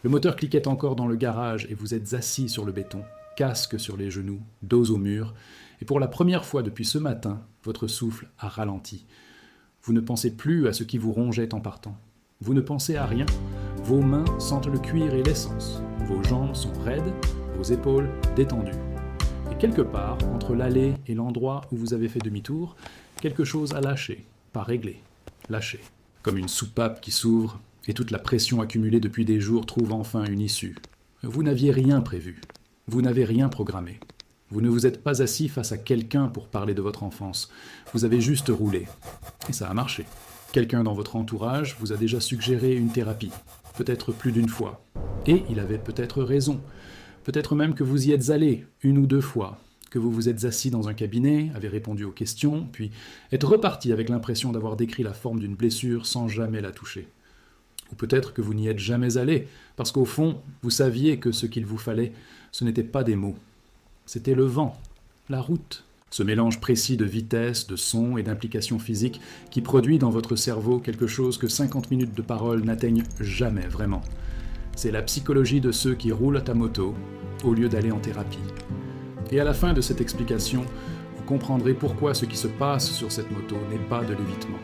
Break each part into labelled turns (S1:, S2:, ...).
S1: Le moteur cliquait encore dans le garage et vous êtes assis sur le béton, casque sur les genoux, dos au mur, et pour la première fois depuis ce matin, votre souffle a ralenti. Vous ne pensez plus à ce qui vous rongeait en partant. Vous ne pensez à rien. Vos mains sentent le cuir et l'essence. Vos jambes sont raides, vos épaules détendues. Et quelque part, entre l'allée et l'endroit où vous avez fait demi-tour, quelque chose a lâché, pas réglé, lâché. Comme une soupape qui s'ouvre, et toute la pression accumulée depuis des jours trouve enfin une issue. Vous n'aviez rien prévu. Vous n'avez rien programmé. Vous ne vous êtes pas assis face à quelqu'un pour parler de votre enfance. Vous avez juste roulé. Et ça a marché. Quelqu'un dans votre entourage vous a déjà suggéré une thérapie, peut-être plus d'une fois. Et il avait peut-être raison. Peut-être même que vous y êtes allé une ou deux fois, que vous vous êtes assis dans un cabinet, avez répondu aux questions, puis êtes reparti avec l'impression d'avoir décrit la forme d'une blessure sans jamais la toucher. Ou peut-être que vous n'y êtes jamais allé, parce qu'au fond, vous saviez que ce qu'il vous fallait, ce n'était pas des mots. C'était le vent, la route, ce mélange précis de vitesse, de son et d'implication physique qui produit dans votre cerveau quelque chose que 50 minutes de parole n'atteignent jamais vraiment. C'est la psychologie de ceux qui roulent à moto au lieu d'aller en thérapie. Et à la fin de cette explication, vous comprendrez pourquoi ce qui se passe sur cette moto n'est pas de l'évitement.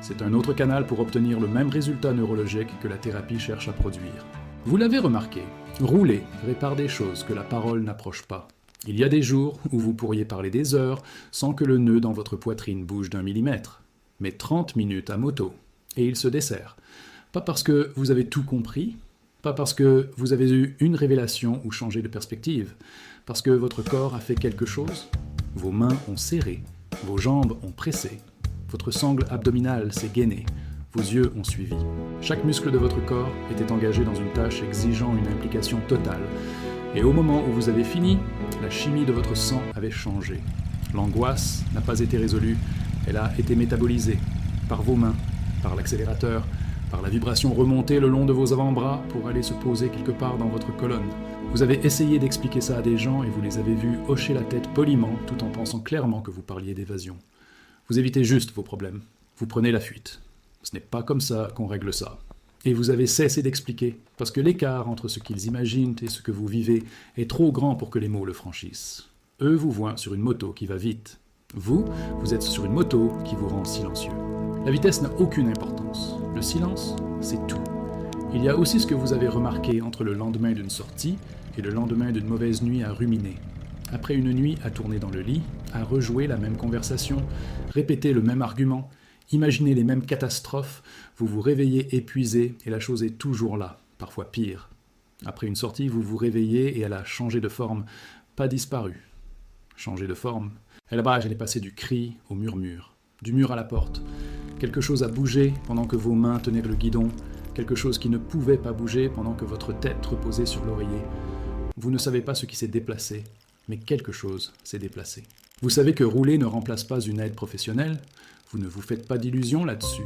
S1: C'est un autre canal pour obtenir le même résultat neurologique que la thérapie cherche à produire. Vous l'avez remarqué, rouler répare des choses que la parole n'approche pas. Il y a des jours où vous pourriez parler des heures sans que le nœud dans votre poitrine bouge d'1 millimètre. Mais 30 minutes à moto, et il se dessert. Pas parce que vous avez tout compris, pas parce que vous avez eu une révélation ou changé de perspective, parce que votre corps a fait quelque chose. Vos mains ont serré, vos jambes ont pressé, votre sangle abdominale s'est gainée, vos yeux ont suivi. Chaque muscle de votre corps était engagé dans une tâche exigeant une implication totale. Et au moment où vous avez fini, la chimie de votre sang avait changé. L'angoisse n'a pas été résolue, elle a été métabolisée par vos mains, par l'accélérateur, par la vibration remontée le long de vos avant-bras pour aller se poser quelque part dans votre colonne. Vous avez essayé d'expliquer ça à des gens et vous les avez vus hocher la tête poliment tout en pensant clairement que vous parliez d'évasion. Vous évitez juste vos problèmes. Vous prenez la fuite. Ce n'est pas comme ça qu'on règle ça. Et vous avez cessé d'expliquer, parce que l'écart entre ce qu'ils imaginent et ce que vous vivez est trop grand pour que les mots le franchissent. Eux vous voient sur une moto qui va vite. Vous êtes sur une moto qui vous rend silencieux. La vitesse n'a aucune importance. Le silence, c'est tout. Il y a aussi ce que vous avez remarqué entre le lendemain d'une sortie et le lendemain d'une mauvaise nuit à ruminer. Après une nuit à tourner dans le lit, à rejouer la même conversation, répéter le même argument, imaginer les mêmes catastrophes, vous vous réveillez épuisé et la chose est toujours là, parfois pire. Après une sortie, vous vous réveillez et elle a changé de forme, pas disparu. Changé de forme. Et là-bas, elle est passée du cri au murmure, du mur à la porte. Quelque chose a bougé pendant que vos mains tenaient le guidon, quelque chose qui ne pouvait pas bouger pendant que votre tête reposait sur l'oreiller. Vous ne savez pas ce qui s'est déplacé, mais quelque chose s'est déplacé. Vous savez que rouler ne remplace pas une aide professionnelle, vous ne vous faites pas d'illusions là-dessus.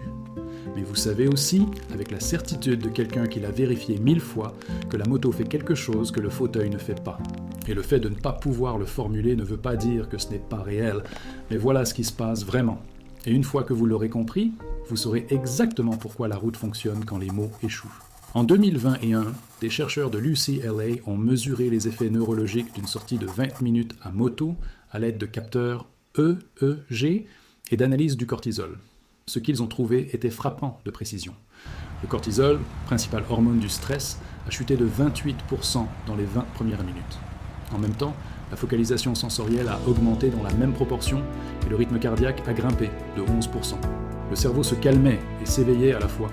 S1: Mais vous savez aussi, avec la certitude de quelqu'un qui l'a vérifié 1000 fois, que la moto fait quelque chose que le fauteuil ne fait pas. Et le fait de ne pas pouvoir le formuler ne veut pas dire que ce n'est pas réel, mais voilà ce qui se passe vraiment. Et une fois que vous l'aurez compris, vous saurez exactement pourquoi la route fonctionne quand les mots échouent. En 2021, des chercheurs de l'UCLA ont mesuré les effets neurologiques d'une sortie de 20 minutes à moto à l'aide de capteurs EEG et d'analyse du cortisol. Ce qu'ils ont trouvé était frappant de précision. Le cortisol, principale hormone du stress, a chuté de 28% dans les 20 premières minutes. En même temps, la focalisation sensorielle a augmenté dans la même proportion et le rythme cardiaque a grimpé de 11%. Le cerveau se calmait et s'éveillait à la fois.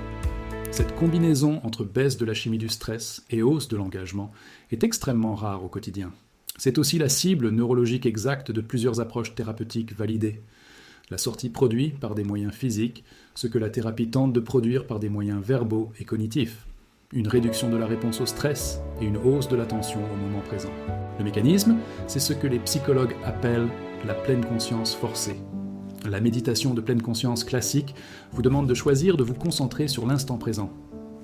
S1: Cette combinaison entre baisse de la chimie du stress et hausse de l'engagement est extrêmement rare au quotidien. C'est aussi la cible neurologique exacte de plusieurs approches thérapeutiques validées. La sortie produit par des moyens physiques ce que la thérapie tente de produire par des moyens verbaux et cognitifs. Une réduction de la réponse au stress et une hausse de l'attention au moment présent. Le mécanisme, c'est ce que les psychologues appellent la pleine conscience forcée. La méditation de pleine conscience classique vous demande de choisir de vous concentrer sur l'instant présent.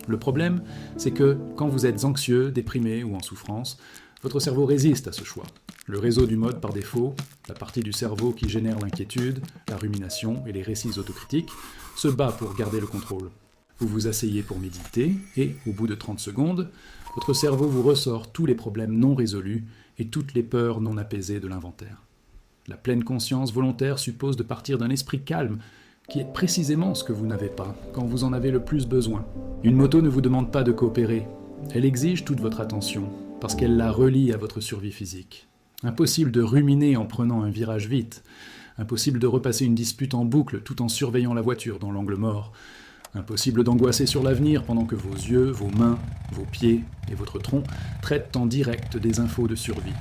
S1: Le problème, c'est que quand vous êtes anxieux, déprimé ou en souffrance, votre cerveau résiste à ce choix. Le réseau du mode par défaut, la partie du cerveau qui génère l'inquiétude, la rumination et les récits autocritiques, se bat pour garder le contrôle. Vous vous asseyez pour méditer et, au bout de 30 secondes, votre cerveau vous ressort tous les problèmes non résolus et toutes les peurs non apaisées de l'inventaire. La pleine conscience volontaire suppose de partir d'un esprit calme, qui est précisément ce que vous n'avez pas quand vous en avez le plus besoin. Une moto ne vous demande pas de coopérer, elle exige toute votre attention, parce qu'elle la relie à votre survie physique. Impossible de ruminer en prenant un virage vite, impossible de repasser une dispute en boucle tout en surveillant la voiture dans l'angle mort, impossible d'angoisser sur l'avenir pendant que vos yeux, vos mains, vos pieds et votre tronc traitent en direct des infos de survie.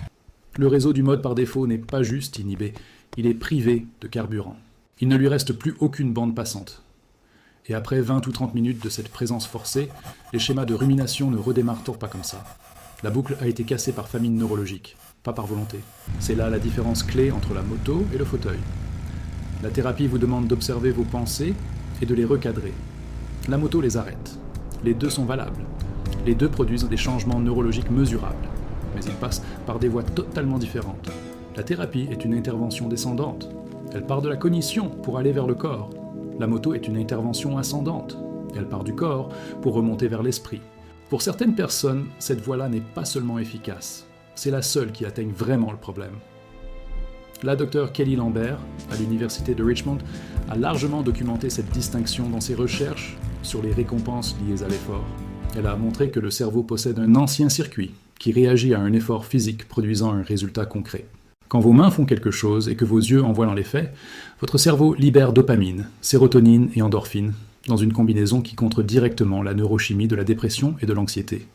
S1: Le réseau du mode par défaut n'est pas juste inhibé, il est privé de carburant. Il ne lui reste plus aucune bande passante. Et après 20 ou 30 minutes de cette présence forcée, les schémas de rumination ne redémarrent pas comme ça. La boucle a été cassée par famine neurologique, pas par volonté. C'est là la différence clé entre la moto et le fauteuil. La thérapie vous demande d'observer vos pensées et de les recadrer. La moto les arrête. Les deux sont valables. Les deux produisent des changements neurologiques mesurables. Mais ils passent par des voies totalement différentes. La thérapie est une intervention descendante. Elle part de la cognition pour aller vers le corps. La moto est une intervention ascendante. Elle part du corps pour remonter vers l'esprit. Pour certaines personnes, cette voie-là n'est pas seulement efficace, c'est la seule qui atteigne vraiment le problème. La Dr Kelly Lambert, à l'université de Richmond, a largement documenté cette distinction dans ses recherches sur les récompenses liées à l'effort. Elle a montré que le cerveau possède un ancien circuit qui réagit à un effort physique produisant un résultat concret. Quand vos mains font quelque chose et que vos yeux en voient l'effet, votre cerveau libère dopamine, sérotonine et endorphine, dans une combinaison qui contre directement la neurochimie de la dépression et de l'anxiété.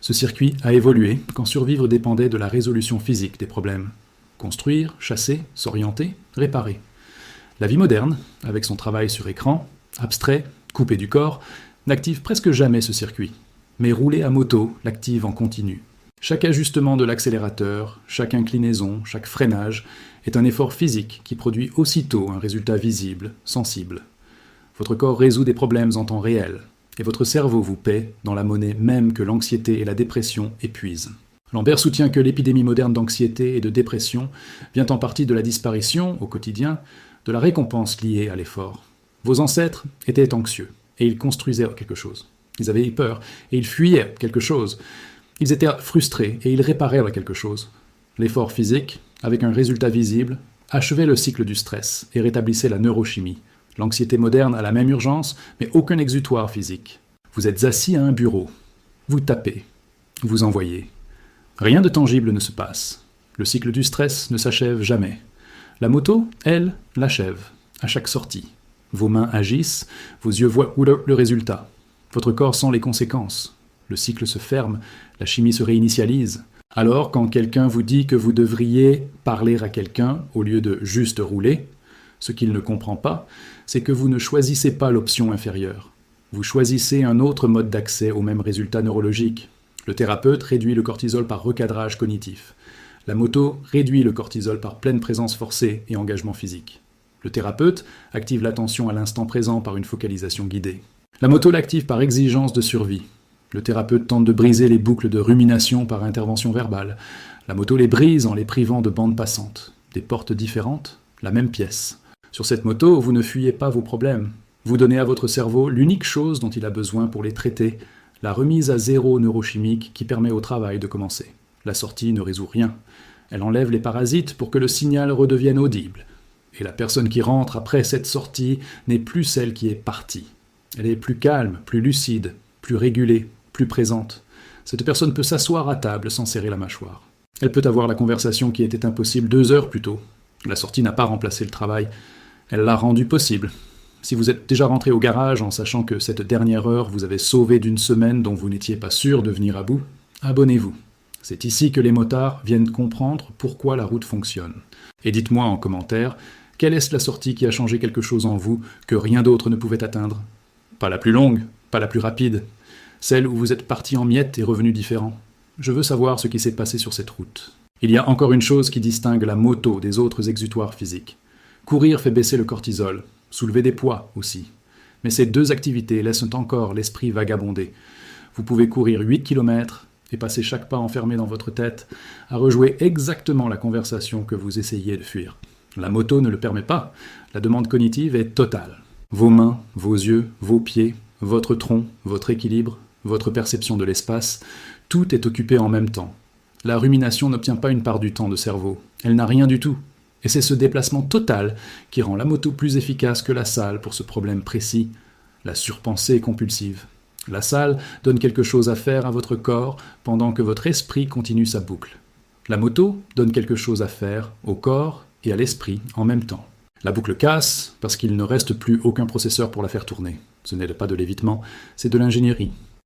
S1: Ce circuit a évolué quand survivre dépendait de la résolution physique des problèmes. Construire, chasser, s'orienter, réparer. La vie moderne, avec son travail sur écran, abstrait, coupé du corps, n'active presque jamais ce circuit. Mais rouler à moto l'active en continu. Chaque ajustement de l'accélérateur, chaque inclinaison, chaque freinage est un effort physique qui produit aussitôt un résultat visible, sensible. Votre corps résout des problèmes en temps réel, et votre cerveau vous paie dans la monnaie même que l'anxiété et la dépression épuisent. Lambert soutient que l'épidémie moderne d'anxiété et de dépression vient en partie de la disparition, au quotidien, de la récompense liée à l'effort. Vos ancêtres étaient anxieux, et ils construisaient quelque chose. Ils avaient peur, et ils fuyaient quelque chose. Ils étaient frustrés, et ils réparaient quelque chose. L'effort physique, avec un résultat visible, achevait le cycle du stress et rétablissait la neurochimie. L'anxiété moderne a la même urgence, mais aucun exutoire physique. Vous êtes assis à un bureau. Vous tapez. Vous envoyez. Rien de tangible ne se passe. Le cycle du stress ne s'achève jamais. La moto, elle, l'achève, à chaque sortie. Vos mains agissent, vos yeux voient le résultat. Votre corps sent les conséquences. Le cycle se ferme, la chimie se réinitialise. Alors, quand quelqu'un vous dit que vous devriez parler à quelqu'un au lieu de juste rouler, ce qu'il ne comprend pas, c'est que vous ne choisissez pas l'option inférieure. Vous choisissez un autre mode d'accès au même résultat neurologique. Le thérapeute réduit le cortisol par recadrage cognitif. La moto réduit le cortisol par pleine présence forcée et engagement physique. Le thérapeute active l'attention à l'instant présent par une focalisation guidée. La moto l'active par exigence de survie. Le thérapeute tente de briser les boucles de rumination par intervention verbale. La moto les brise en les privant de bandes passantes. Des portes différentes, la même pièce. Sur cette moto, vous ne fuyez pas vos problèmes. Vous donnez à votre cerveau l'unique chose dont il a besoin pour les traiter, la remise à zéro neurochimique qui permet au travail de commencer. La sortie ne résout rien. Elle enlève les parasites pour que le signal redevienne audible. Et la personne qui rentre après cette sortie n'est plus celle qui est partie. Elle est plus calme, plus lucide, plus régulée, plus présente. Cette personne peut s'asseoir à table sans serrer la mâchoire. Elle peut avoir la conversation qui était impossible 2 heures plus tôt. La sortie n'a pas remplacé le travail. Elle l'a rendu possible. Si vous êtes déjà rentré au garage en sachant que cette dernière heure vous avez sauvé d'une semaine dont vous n'étiez pas sûr de venir à bout, abonnez-vous. C'est ici que les motards viennent comprendre pourquoi la route fonctionne. Et dites-moi en commentaire, quelle est la sortie qui a changé quelque chose en vous que rien d'autre ne pouvait atteindre? Pas la plus longue, pas la plus rapide. Celle où vous êtes parti en miettes et revenu différent. Je veux savoir ce qui s'est passé sur cette route. Il y a encore une chose qui distingue la moto des autres exutoires physiques. Courir fait baisser le cortisol, soulever des poids aussi. Mais ces 2 activités laissent encore l'esprit vagabonder. Vous pouvez courir 8 km et passer chaque pas enfermé dans votre tête à rejouer exactement la conversation que vous essayez de fuir. La moto ne le permet pas. La demande cognitive est totale. Vos mains, vos yeux, vos pieds, votre tronc, votre équilibre, votre perception de l'espace, tout est occupé en même temps. La rumination n'obtient pas une part du temps de cerveau, elle n'a rien du tout. Et c'est ce déplacement total qui rend la moto plus efficace que la salle pour ce problème précis, la surpensée compulsive. La salle donne quelque chose à faire à votre corps pendant que votre esprit continue sa boucle. La moto donne quelque chose à faire au corps et à l'esprit en même temps. La boucle casse parce qu'il ne reste plus aucun processeur pour la faire tourner. Ce n'est pas de l'évitement, c'est de l'ingénierie.